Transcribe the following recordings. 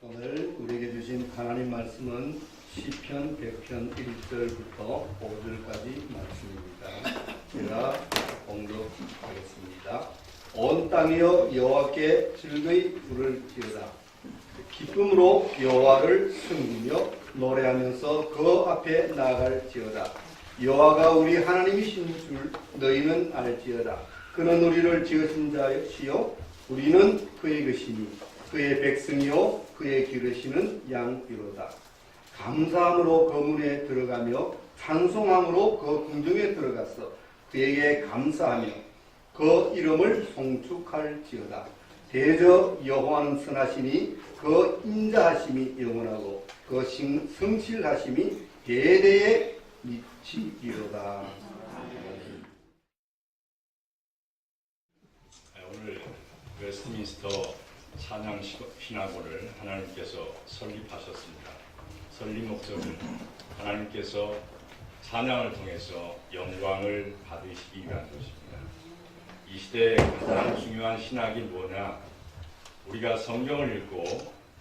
오늘 우리에게 주신 하나님 말씀은 시편 100편 1절부터 5절까지 말씀입니다. 제가 봉독하겠습니다. 온 땅이여 여호와께 즐거이 부를지어다. 기쁨으로 여호와를 섬기며 노래하면서 그 앞에 나아갈지어다. 여호와가 우리 하나님이신 줄 너희는 알지어다. 그는 우리를 지으신 자시요 우리는 그의 것이니 그의 백성이요 그의 기르시는 양이로다. 감사함으로 그 문에 들어가며 찬송함으로 그 궁중에 들어가서 그에게 감사하며 그 이름을 송축할지어다. 대저 여호와는 선하시니 그 인자하심이 영원하고 그 성실하심이 대대에 미치리로다. 오늘 웨스트민스터 찬양 신학원을 하나님께서 설립하셨습니다. 설립 목적은 하나님께서 찬양을 통해서 영광을 받으시기 위한 것입니다. 이 시대에 가장 중요한 신학이 뭐냐? 우리가 성경을 읽고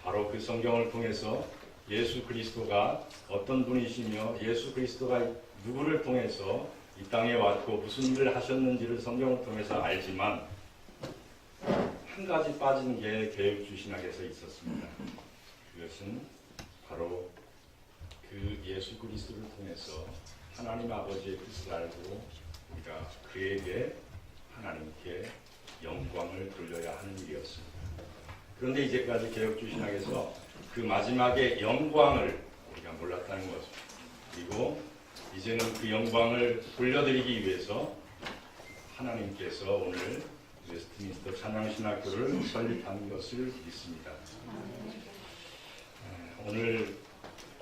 바로 그 성경을 통해서 예수 그리스도가 어떤 분이시며 예수 그리스도가 누구를 통해서 이 땅에 왔고 무슨 일을 하셨는지를 성경을 통해서 알지만 한 가지 빠진 게 계획주 신학에서 있었습니다. 그것은 바로 그 예수 그리스도를 통해서 하나님 아버지의 뜻을 알고 우리가 그에게 하나님께 영광을 돌려야 하는 일이었습니다. 그런데 이제까지 계획주 신학에서 그 마지막에 영광을 우리가 몰랐다는 거죠. 그리고 이제는 그 영광을 돌려드리기 위해서 하나님께서 오늘 웨스트민스터 찬양신학교를 설립한 것을 믿습니다. 오늘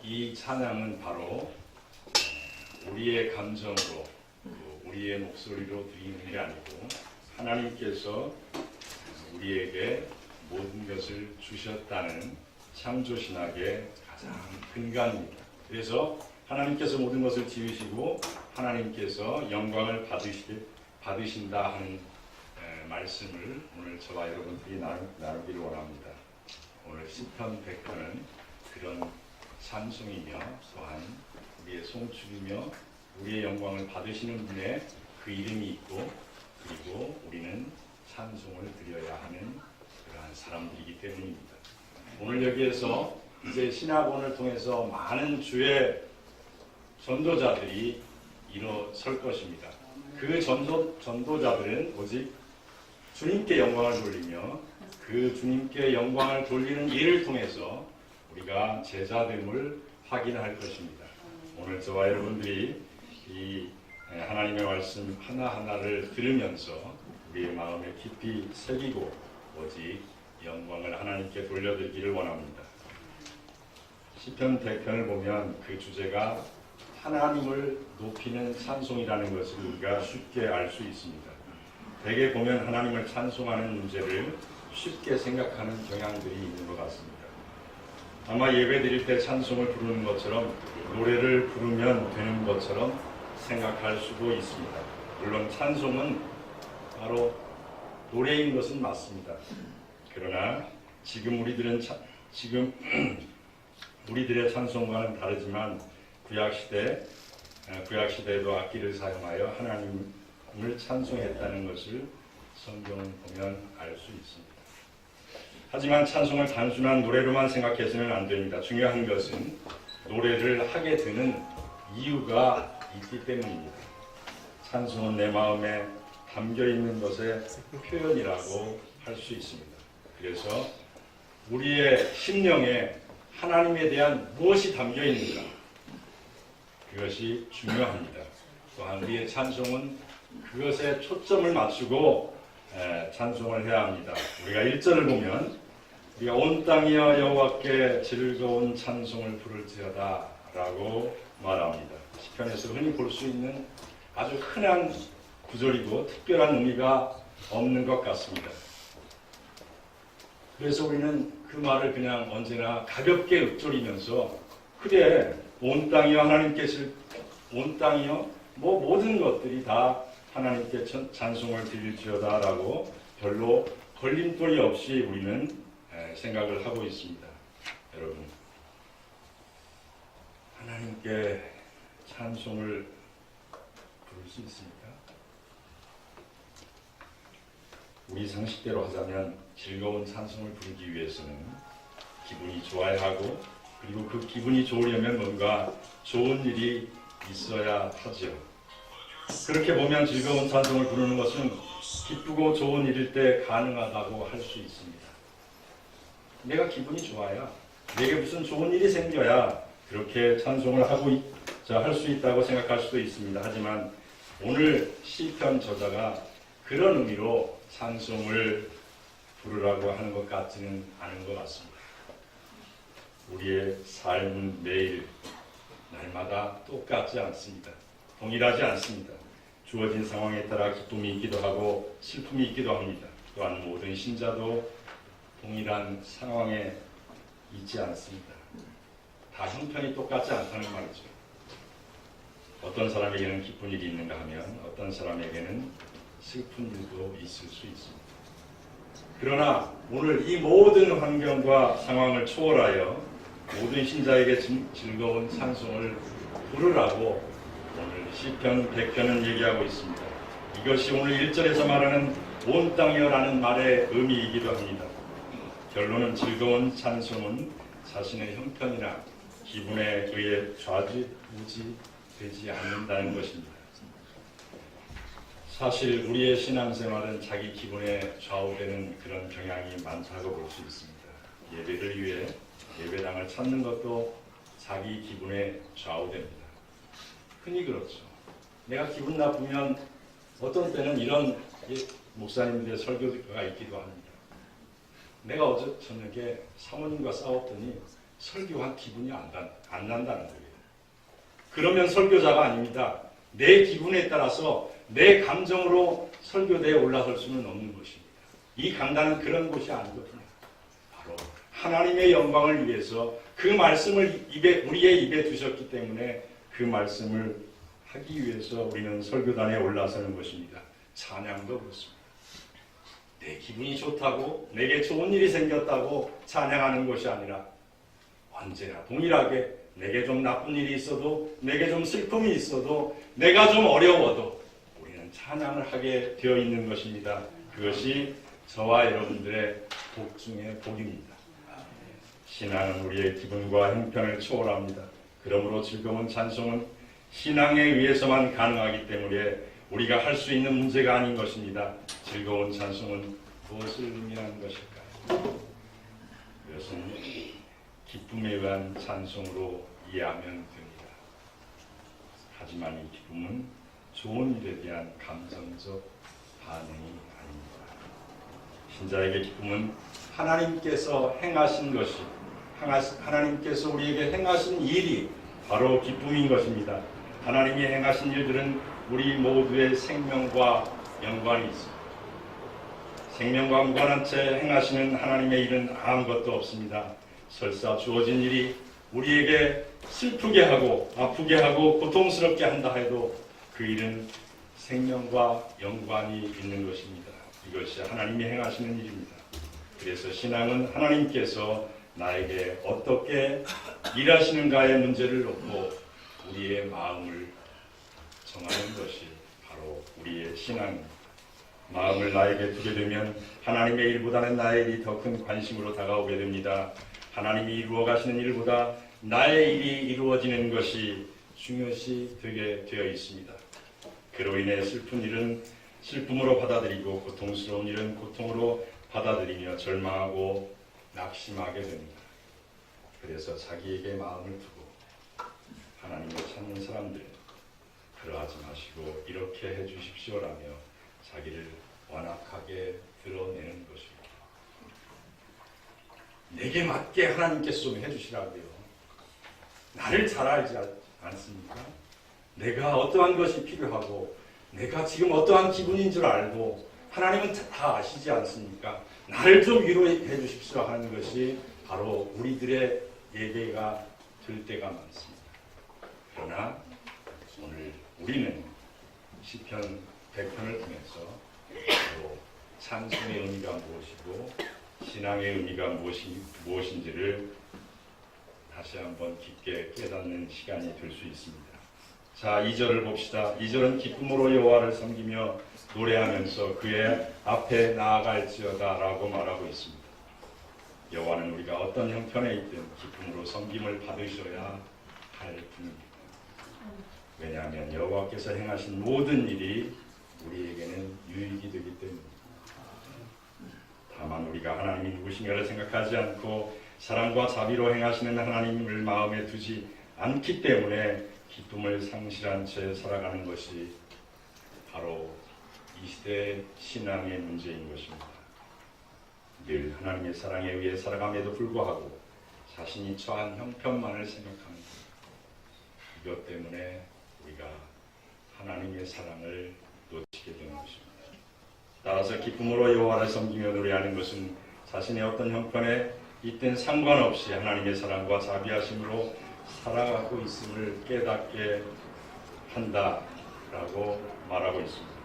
이 찬양은 바로 우리의 감정으로 우리의 목소리로 드리는 게 아니고 하나님께서 우리에게 모든 것을 주셨다는 창조신학의 가장 근간입니다. 그래서 하나님께서 모든 것을 지으시고 하나님께서 영광을 받으신다 하는 말씀을 오늘 저와 여러분들이 나누기를 원합니다. 오늘 시편 100편은 그런 찬송이며 또한 우리의 송축이며 우리의 영광을 받으시는 분의 그 이름이 있고 그리고 우리는 찬송을 드려야 하는 그러한 사람들이기 때문입니다. 오늘 여기에서 이제 신학원을 통해서 많은 주의 전도자들이 일어설 것입니다. 그 전도자들은 오직 주님께 영광을 돌리며 그 주님께 영광을 돌리는 일을 통해서 우리가 제자됨을 확인할 것입니다. 오늘 저와 여러분들이 이 하나님의 말씀 하나하나를 들으면서 우리의 마음에 깊이 새기고 오직 영광을 하나님께 돌려드리기를 원합니다. 시편 100편을 보면 그 주제가 하나님을 높이는 찬송이라는 것을 우리가 쉽게 알 수 있습니다. 대개 보면 하나님을 찬송하는 문제를 쉽게 생각하는 경향들이 있는 것 같습니다. 아마 예배 드릴 때 찬송을 부르는 것처럼 노래를 부르면 되는 것처럼 생각할 수도 있습니다. 물론 찬송은 바로 노래인 것은 맞습니다. 그러나 지금 우리들의 찬송과는 다르지만 구약시대에도 악기를 사용하여 하나님을 찬송했다는 것을 성경을 보면 알 수 있습니다. 하지만 찬송을 단순한 노래로만 생각해서는 안 됩니다. 중요한 것은 노래를 하게 되는 이유가 있기 때문입니다. 찬송은 내 마음에 담겨있는 것의 표현이라고 할 수 있습니다. 그래서 우리의 심령에 하나님에 대한 무엇이 담겨있는가 그것이 중요합니다. 또한 우리의 찬송은 그것에 초점을 맞추고 찬송을 해야 합니다. 우리가 1절을 보면 우리가 온 땅이여 여호와께 즐거운 찬송을 부를지어다 라고 말합니다. 시편에서 흔히 볼 수 있는 아주 흔한 구절이고 특별한 의미가 없는 것 같습니다. 그래서 우리는 그 말을 그냥 언제나 가볍게 읊조리면서 그래 온 땅이여 온 땅이여 모든 것들이 다 하나님께 찬송을 드릴지어다 라고 별로 걸림돌이 없이 우리는 생각을 하고 있습니다. 여러분, 하나님께 찬송을 부를 수 있습니까? 우리 상식대로 하자면 즐거운 찬송을 부르기 위해서는 기분이 좋아야 하고, 그리고 그 기분이 좋으려면 뭔가 좋은 일이 있어야 하죠. 그렇게 보면 즐거운 찬송을 부르는 것은 기쁘고 좋은 일일 때 가능하다고 할 수 있습니다. 내가 기분이 좋아야, 내게 무슨 좋은 일이 생겨야 그렇게 찬송을 할 수 있다고 생각할 수도 있습니다. 하지만 오늘 시편 저자가 그런 의미로 찬송을 부르라고 하는 것 같지는 않은 것 같습니다. 우리의 삶은 매일 날마다 똑같지 않습니다. 동일하지 않습니다. 주어진 상황에 따라 기쁨이 있기도 하고 슬픔이 있기도 합니다. 또한 모든 신자도 동일한 상황에 있지 않습니다. 다 형편이 똑같지 않다는 말이죠. 어떤 사람에게는 기쁜 일이 있는가 하면 어떤 사람에게는 슬픈 일도 있을 수 있습니다. 그러나 오늘 이 모든 환경과 상황을 초월하여 모든 신자에게 즐거운 찬송을 부르라고 오늘 시편 100편은 얘기하고 있습니다. 이것이 오늘 1절에서 말하는 온 땅이여라는 말의 의미이기도 합니다. 결론은 즐거운 찬송은 자신의 형편이나 기분에 의해 좌지우지되지 않는다는 것입니다. 사실 우리의 신앙생활은 자기 기분에 좌우되는 그런 경향이 많다고 볼 수 있습니다. 예배를 위해 예배당을 찾는 것도 자기 기분에 좌우됩니다. 흔히 그렇죠. 내가 기분 나쁘면 어떤 때는 이런 목사님들의 설교가 있기도 합니다. 내가 어제 저녁에 사모님과 싸웠더니 설교한 기분이 안 난다는 거예요. 그러면 설교자가 아닙니다. 내 기분에 따라서 내 감정으로 설교대에 올라설 수는 없는 것입니다. 이 강단은 그런 곳이 아니거든요. 바로 하나님의 영광을 위해서 그 말씀을 우리의 입에 두셨기 때문에 그 말씀을 하기 위해서 우리는 설교단에 올라서는 것입니다. 찬양도 그렇습니다. 내 기분이 좋다고, 내게 좋은 일이 생겼다고 찬양하는 것이 아니라 언제나 동일하게 내게 좀 나쁜 일이 있어도, 내게 좀 슬픔이 있어도, 내가 좀 어려워도 우리는 찬양을 하게 되어 있는 것입니다. 그것이 저와 여러분들의 복 중의 복입니다. 신앙은 우리의 기분과 형편을 초월합니다. 그러므로 즐거운 찬송은 신앙에 의해서만 가능하기 때문에 우리가 할 수 있는 문제가 아닌 것입니다. 즐거운 찬송은 무엇을 의미하는 것일까요? 그것은 기쁨에 의한 찬송으로 이해하면 됩니다. 하지만 이 기쁨은 좋은 일에 대한 감정적 반응이 아닙니다. 신자에게 기쁨은 하나님께서 행하신 것이, 하나님께서 우리에게 행하신 일이 바로 기쁨인 것입니다. 하나님이 행하신 일들은 우리 모두의 생명과 연관이 있습니다. 생명과 무관한 채 행하시는 하나님의 일은 아무것도 없습니다. 설사 주어진 일이 우리에게 슬프게 하고 아프게 하고 고통스럽게 한다 해도 그 일은 생명과 연관이 있는 것입니다. 이것이 하나님이 행하시는 일입니다. 그래서 신앙은 하나님께서 나에게 어떻게 일하시는가의 문제를 놓고 우리의 마음을 정하는 것이 바로 우리의 신앙입니다. 마음을 나에게 두게 되면 하나님의 일보다는 나의 일이 더 큰 관심으로 다가오게 됩니다. 하나님이 이루어 가시는 일보다 나의 일이 이루어지는 것이 중요시 되게 되어 있습니다. 그로 인해 슬픈 일은 슬픔으로 받아들이고 고통스러운 일은 고통으로 받아들이며 절망하고 낙심하게 됩니다. 그래서 자기에게 마음을 두고 하나님을 찾는 사람들, 그러하지 마시고 이렇게 해주십시오라며 자기를 완악하게 드러내는 것입니다. 내게 맞게 하나님께서 좀 해주시라고요. 나를 잘 알지 않습니까? 내가 어떠한 것이 필요하고 내가 지금 어떠한 기분인 줄 알고 하나님은 다 아시지 않습니까? 나를 좀 위로해 주십시오 하는 것이 바로 우리들의 예배가 될 때가 많습니다. 그러나 오늘 우리는 시편 100편을 통해서 바로 찬송의 의미가 무엇이고 신앙의 의미가 무엇인지를 다시 한번 깊게 깨닫는 시간이 될 수 있습니다. 자, 2절을 봅시다. 2절은 기쁨으로 여호와를 섬기며 노래하면서 그의 앞에 나아갈지어다 라고 말하고 있습니다. 여호와는 우리가 어떤 형편에 있든 기쁨으로 섬김을 받으셔야 할 분입니다. 왜냐하면 여호와께서 행하신 모든 일이 우리에게는 유익이 되기 때문입니다. 다만 우리가 하나님이 누구신가를 생각하지 않고 사랑과 자비로 행하시는 하나님을 마음에 두지 않기 때문에 기쁨을 상실한 채 살아가는 것이 바로 이 시대의 신앙의 문제인 것입니다. 늘 하나님의 사랑에 의해 살아감에도 불구하고 자신이 처한 형편만을 생각합니다. 이것 때문에 우리가 하나님의 사랑을 놓치게 되는 것입니다. 따라서 기쁨으로 여호와를 섬기며 노래하는 것은 자신의 어떤 형편에 있든 상관없이 하나님의 사랑과 자비하심으로 살아가고 있음을 깨닫게 한다라고 말하고 있습니다.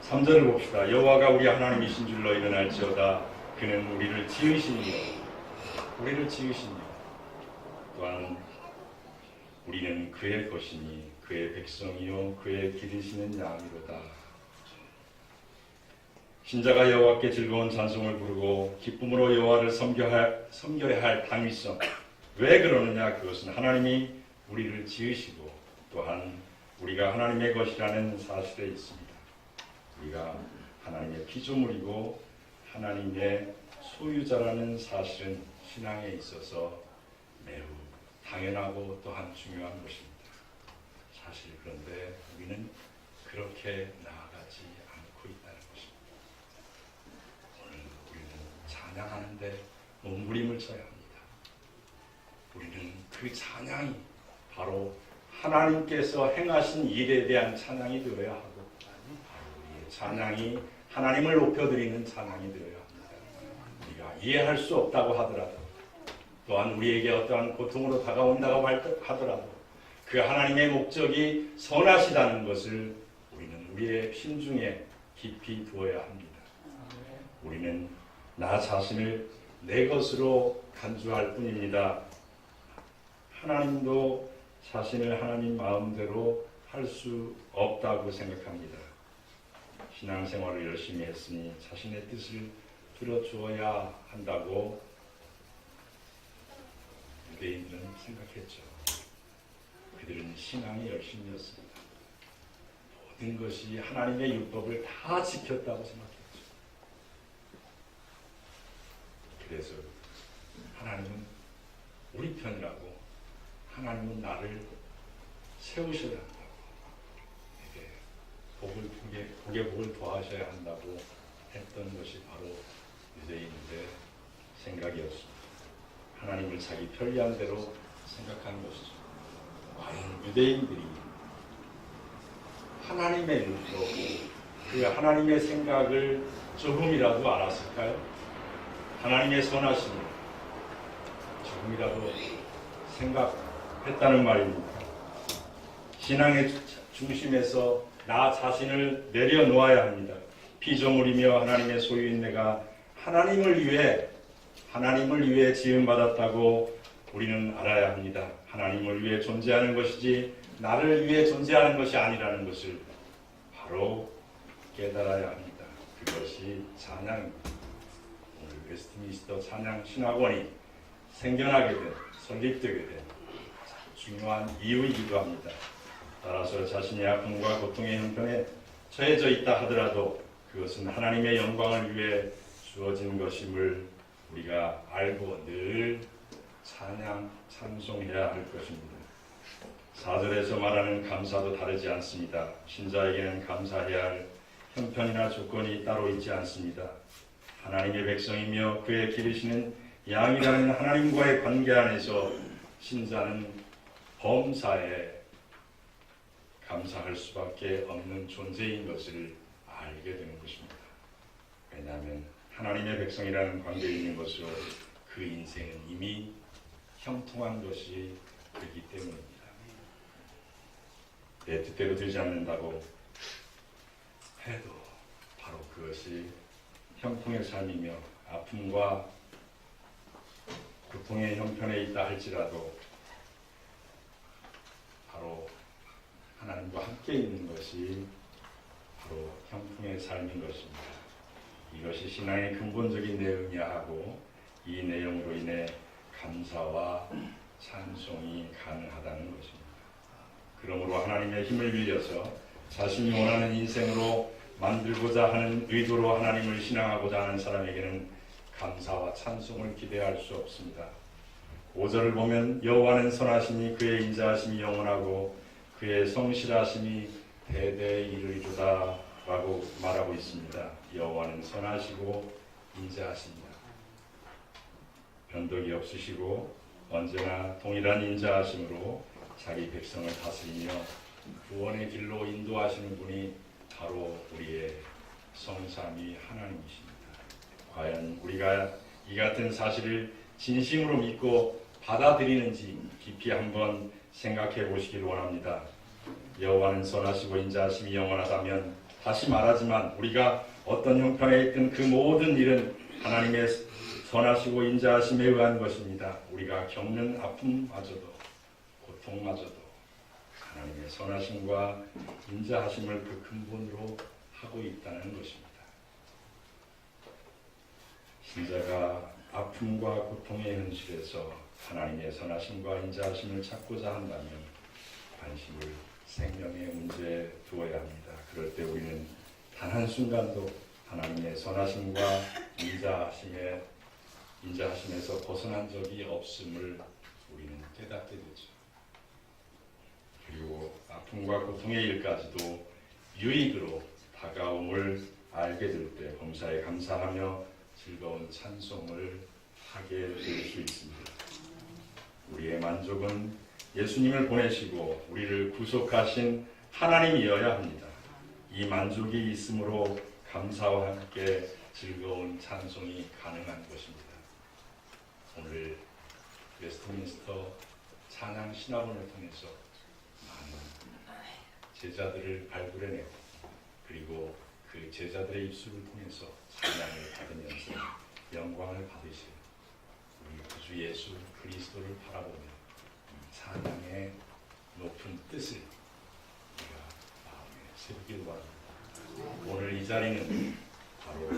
3절을 봅시다. 여호와가 우리 하나님이신 줄 너희는 알지어다. 그는 우리를 지으시니요. 또한 우리는 그의 것이니 그의 백성이요 그의 기르시는 양이로다. 신자가 여호와께 즐거운 찬송을 부르고 기쁨으로 여호와를 섬겨야 할 당위성. 왜 그러느냐? 그것은 하나님이 우리를 지으시고 또한 우리가 하나님의 것이라는 사실에 있습니다. 우리가 하나님의 피조물이고 하나님의 소유자라는 사실은 신앙에 있어서 매우 당연하고 또한 중요한 것입니다. 사실 그런데 우리는 그렇게 나아가지 않고 있다는 것입니다. 오늘 우리는 찬양하는데 몸부림을 쳐야 합니다. 우리는 그 찬양이 바로 하나님께서 행하신 일에 대한 찬양이 되어야 하고 우리의 찬양이 하나님을 높여드리는 찬양이 되어야 합니다. 우리가 이해할 수 없다고 하더라도 또한 우리에게 어떠한 고통으로 다가온다고 하더라도 그 하나님의 목적이 선하시다는 것을 우리는 우리의 심중에 깊이 두어야 합니다. 우리는 나 자신을 내 것으로 간주할 뿐입니다. 하나님도 자신을 하나님 마음대로 할 수 없다고 생각합니다. 신앙생활을 열심히 했으니 자신의 뜻을 들어주어야 한다고 유대인들은 생각했죠. 그들은 신앙이 열심이었습니다. 모든 것이 하나님의 율법을 다 지켰다고 생각했죠. 그래서 하나님은 우리 편이라고, 하나님은 나를 세우셔야 한다고, 복에 복을 더하셔야 한다고 했던 것이 바로 유대인들의 생각이었습니다. 하나님을 자기 편리한 대로 생각하는 것이죠. 과연 유대인들이 하나님의 율법, 그 하나님의 생각을 조금이라도 알았을까요? 하나님의 선하심을 조금이라도 생각했다는 말입니다. 신앙의 중심에서 나 자신을 내려놓아야 합니다. 피조물이며 하나님의 소유인 내가 하나님을 위해 지음받았다고 우리는 알아야 합니다. 하나님을 위해 존재하는 것이지 나를 위해 존재하는 것이 아니라는 것을 바로 깨달아야 합니다. 그것이 찬양입니다. 오늘 웨스트민스터 찬양 신학원이 생겨나게 된, 설립되게 된 중요한 이유이기도 합니다. 따라서 자신의 아픔과 고통의 형편에 처해져 있다 하더라도 그것은 하나님의 영광을 위해 주어진 것임을 우리가 알고 늘 찬송해야 할 것입니다. 4절에서 말하는 감사도 다르지 않습니다. 신자에게는 감사해야 할 형편이나 조건이 따로 있지 않습니다. 하나님의 백성이며 그의 기르시는 양이라는 하나님과의 관계 안에서 신자는 범사에 감사할 수밖에 없는 존재인 것을 알게 되는 것입니다. 왜냐하면 하나님의 백성이라는 관계에 있는 것으로 그 인생은 이미 형통한 것이 되기 때문입니다. 내 뜻대로 되지 않는다고 해도 바로 그것이 형통의 삶이며 아픔과 고통의 형편에 있다 할지라도 바로 하나님과 함께 있는 것이 바로 형통의 삶인 것입니다. 이것이 신앙의 근본적인 내용이야 하고 이 내용으로 인해 감사와 찬송이 가능하다는 것입니다. 그러므로 하나님의 힘을 빌려서 자신이 원하는 인생으로 만들고자 하는 의도로 하나님을 신앙하고자 하는 사람에게는 감사와 찬송을 기대할 수 없습니다. 5절을 보면 여호와는 선하시니 그의 인자하심이 영원하고 그의 성실하심이 대대에 이르리로다 라고 말하고 있습니다. 여호와는 선하시고 인자하십니다. 변덕이 없으시고 언제나 동일한 인자하심으로 자기 백성을 다스리며 구원의 길로 인도하시는 분이 바로 우리의 성삼위 하나님이십니다. 과연 우리가 이 같은 사실을 진심으로 믿고 받아들이는지 깊이 한번 생각해 보시길 원합니다. 여호와는 선하시고 인자하심이 영원하다면 다시 말하지만 우리가 어떤 형편에 있든 그 모든 일은 하나님의 선하시고 인자하심에 의한 것입니다. 우리가 겪는 아픔마저도 고통마저도 하나님의 선하심과 인자하심을 그 근본으로 하고 있다는 것입니다. 신자가 아픔과 고통의 현실에서 하나님의 선하심과 인자하심을 찾고자 한다면 관심을 생명의 문제에 두어야 합니다. 그럴 때 우리는 단 한순간도 하나님의 선하심과 인자하심에서 벗어난 적이 없음을 우리는 깨닫게 되죠. 그리고 아픔과 고통의 일까지도 유익으로 다가옴을 알게 될 때 범사에 감사하며 즐거운 찬송을 하게 될 수 있습니다. 우리의 만족은 예수님을 보내시고 우리를 구속하신 하나님이어야 합니다. 이 만족이 있으므로 감사와 함께 즐거운 찬송이 가능한 것입니다. 오늘 웨스트민스터 찬양 신학원을 통해서 많은 제자들을 발굴해내고 그리고 그 제자들의 입술을 통해서 찬양을 받으면서 영광을 받으실 우리 구주 예수 그리스도를 바라보며 찬양의 높은 뜻을 우리가 마음에 새기길 바랍니다. 오늘 이 자리는 바로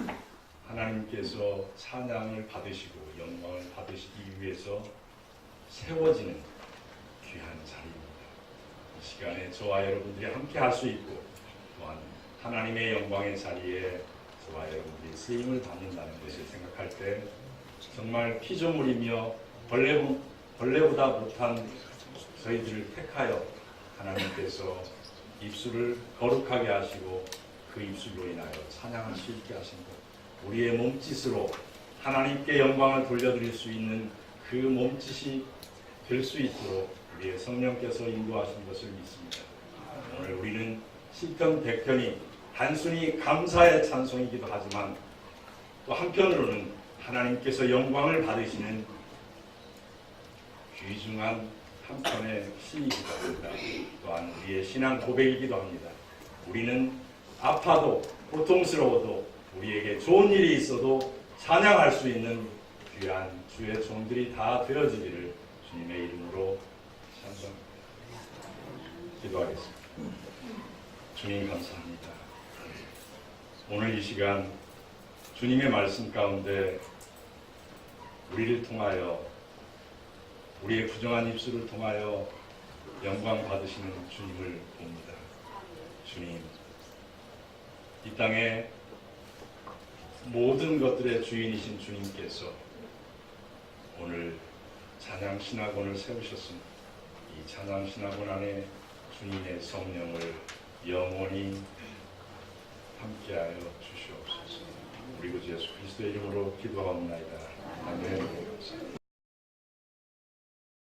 하나님께서 찬양을 받으시고 영광을 받으시기 위해서 세워지는 귀한 자리입니다. 이 시간에 저와 여러분들이 함께 할 수 있고 또한 하나님의 영광의 자리에 저와 여러분들이 쓰임을 받는다는 것을 생각할 때 정말 피조물이며 벌레보다 못한 저희들을 택하여 하나님께서 입술을 거룩하게 하시고 그 입술로 인하여 찬양할 수 있게 하신 것, 우리의 몸짓으로 하나님께 영광을 돌려드릴 수 있는 그 몸짓이 될 수 있도록 우리의 성령께서 인도하신 것을 믿습니다. 오늘 우리는 시편 100편이 단순히 감사의 찬송이기도 하지만 또 한편으로는 하나님께서 영광을 받으시는 귀중한 한편의 시이기도 합니다. 또한 우리의 신앙 고백이기도 합니다. 우리는 아파도 고통스러워도 우리에게 좋은 일이 있어도 찬양할 수 있는 귀한 주의 종들이 다 되어지기를 주님의 이름으로 찬송합니다. 기도하겠습니다. 주님 감사합니다. 오늘 이 시간 주님의 말씀 가운데 우리를 통하여 우리의 부정한 입술을 통하여 영광 받으시는 주님을 봅니다. 주님, 이 땅에 모든 것들의 주인이신 주님께서 오늘 찬양 신학원을 세우셨습니다. 이 찬양 신학원 안에 주님의 성령을 영원히 함께하여 주시옵소서. 우리 구주 예수 그리스도의 이름으로 기도하옵나이다. 아멘.